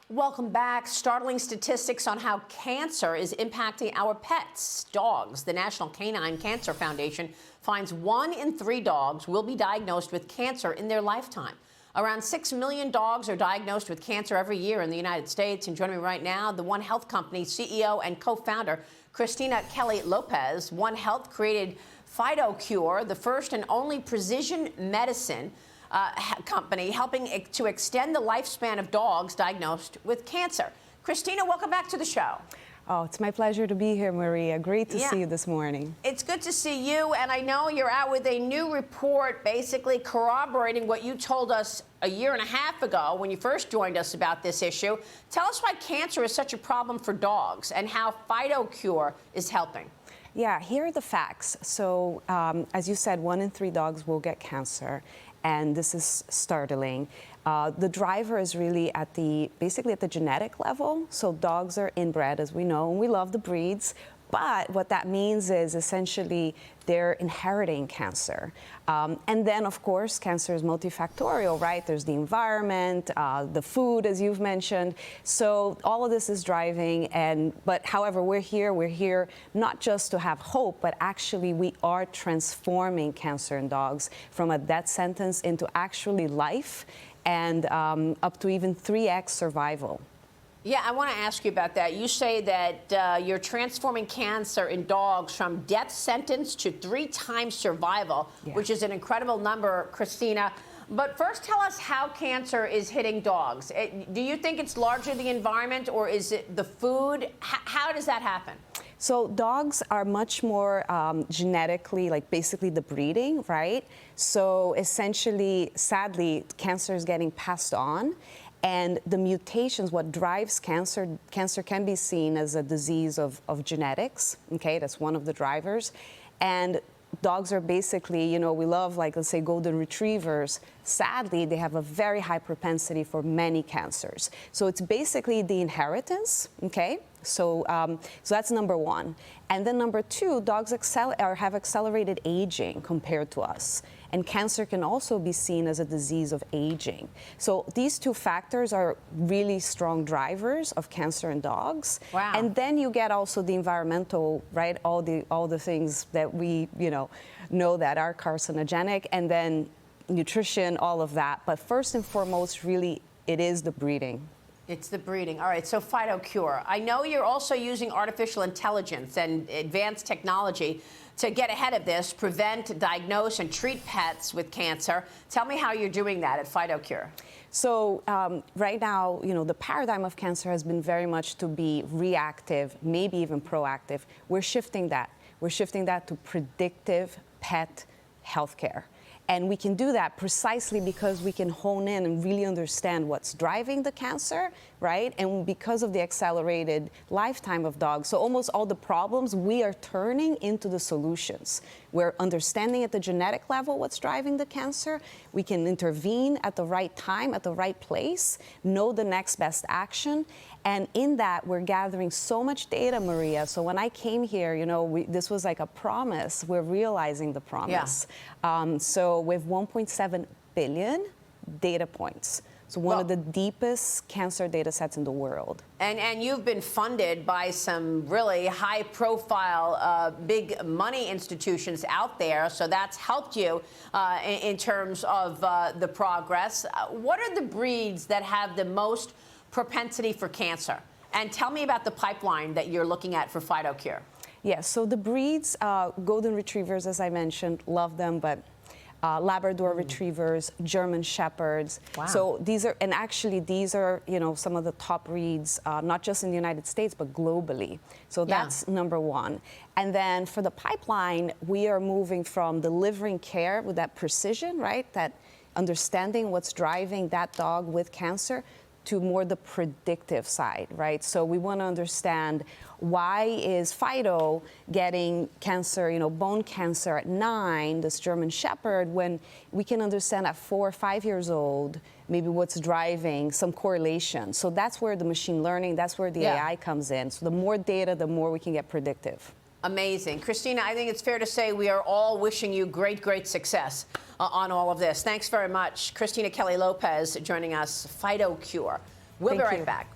Welcome back. Startling statistics on how cancer is impacting our pets, dogs. The National Canine Cancer Foundation finds 1 in 3 dogs will be diagnosed with cancer in their lifetime. Around 6 million dogs are diagnosed with cancer every year in the United States. And joining me right now, the One Health Company CEO and co-founder, Christina Kelly Lopes. One Health created FidoCure, the first and only precision medicine company helping to extend the lifespan of dogs diagnosed with cancer. Christina, welcome back to the show. Oh, it's my pleasure to be here, Maria. Great to see you this morning. It's good to see you, and I know you're out with a new report basically corroborating what you told us a year and a half ago when you first joined us about this issue. Tell us why cancer is such a problem for dogs and how FidoCure is helping. Yeah, here are the facts. So, as you said, 1 in 3 dogs will get cancer, and this is startling. The driver is really basically at the genetic level. So dogs are inbred, as we know, and we love the breeds. But what that means is essentially they're inheriting cancer. And then, of course, cancer is multifactorial, right? There's the environment, the food, as you've mentioned. So all of this is driving. But however, we're here not just to have hope, but actually we are transforming cancer in dogs from a death sentence into actually life and up to even 3x survival. Yeah, I want to ask you about that. You say that you're transforming cancer in dogs from death sentence to 3 times survival, which is an incredible number, Christina. But first, tell us how cancer is hitting dogs. Do you think it's largely the environment, or is it the food? How does that happen? So dogs are much more genetically, like basically the breeding, right? So essentially, sadly, cancer is getting passed on. And the mutations, what drives cancer can be seen as a disease of genetics, okay? That's one of the drivers. And dogs are basically, you know, we love, like, let's say, golden retrievers. Sadly, they have a very high propensity for many cancers. So it's basically the inheritance, okay? So that's number 1. And then number 2, dogs have accelerated aging compared to us. And cancer can also be seen as a disease of aging. So these 2 factors are really strong drivers of cancer in dogs. Wow. And then you get also the environmental, right? All the things that we, know that are carcinogenic, and then nutrition, all of that. But first and foremost, really, it is the breeding. It's the breeding. All right, so FidoCure. I know you're also using artificial intelligence and advanced technology to get ahead of this, prevent, diagnose, and treat pets with cancer. Tell me how you're doing that at FidoCure. So right now, the paradigm of cancer has been very much to be reactive, maybe even proactive. We're shifting that. We're shifting that to predictive pet healthcare. And we can do that precisely because we can hone in and really understand what's driving the cancer, right? And because of the accelerated lifetime of dogs, so almost all the problems we are turning into the solutions. We're understanding at the genetic level what's driving the cancer. We can intervene at the right time, at the right place, know the next best action. And in that, we're gathering so much data, Maria. So when I came here, this was like a promise. We're realizing the promise. Yeah. So we have 1.7 billion data points. So one of the deepest cancer data sets in the world. And you've been funded by some really high-profile, big money institutions out there. So that's helped you in terms of the progress. What are the breeds that have the most propensity for cancer? And tell me about the pipeline that you're looking at for FidoCure. Yeah, so the breeds, golden retrievers, as I mentioned, love them, but Labrador retrievers, German shepherds. Wow. So these are some of the top breeds, not just in the United States, but globally. So that's number 1. And then for the pipeline, we are moving from delivering care with that precision, right? That understanding what's driving that dog with cancer to more the predictive side, right? So we want to understand, why is Fido getting cancer, bone cancer at 9, this German Shepherd, when we can understand at 4 or 5 years old, maybe what's driving some correlation. So that's where the machine learning, that's where the AI comes in. So the more data, the more we can get predictive. Amazing. Christina, I think it's fair to say we are all wishing you great, great success on all of this. Thanks very much. Christina Kelly Lopes joining us, FidoCure. We'll be right back.